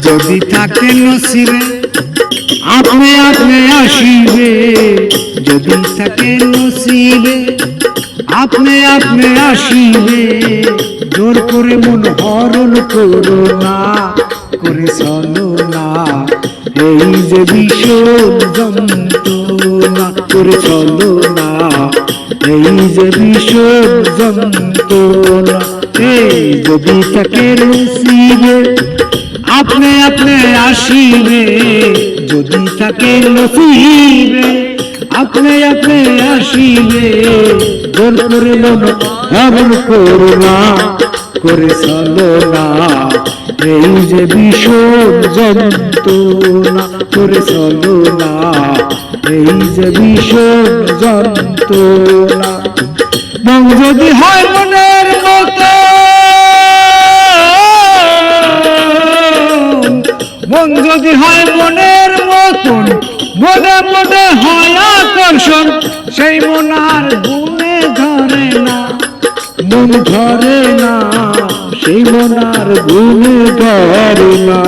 যদি থাকে নসিবে আপনি আপনি আসিবে, যদি থাকে নসিবে আপনি আপনি আসিবে। জোর করে মন হরণ করো না, করে চলো না এই যে ভীষণ যন্ত্রণা, করে চলো না এই যে ভীষণ যন্ত্রণা। এই যদি থাকে নসিবে আপনি আপনি আসিবে, যদি থাকে নসিবে আপনি আপনি আসিবে। জোর করে মন হরণ করো না, করে চলো না এই যে ভীষণ যন্ত্রণা, করে চলো না এই যে ভীষণ যন্ত্রণা। মন যদি হয় মনের মতো, মন যদি হয় মনের মতন, মনে মনে হয় আকর্ষণ, সেই মন আর গুণে ধরে না, মন ধরে না, সেই মন আর গুণে ধরে না।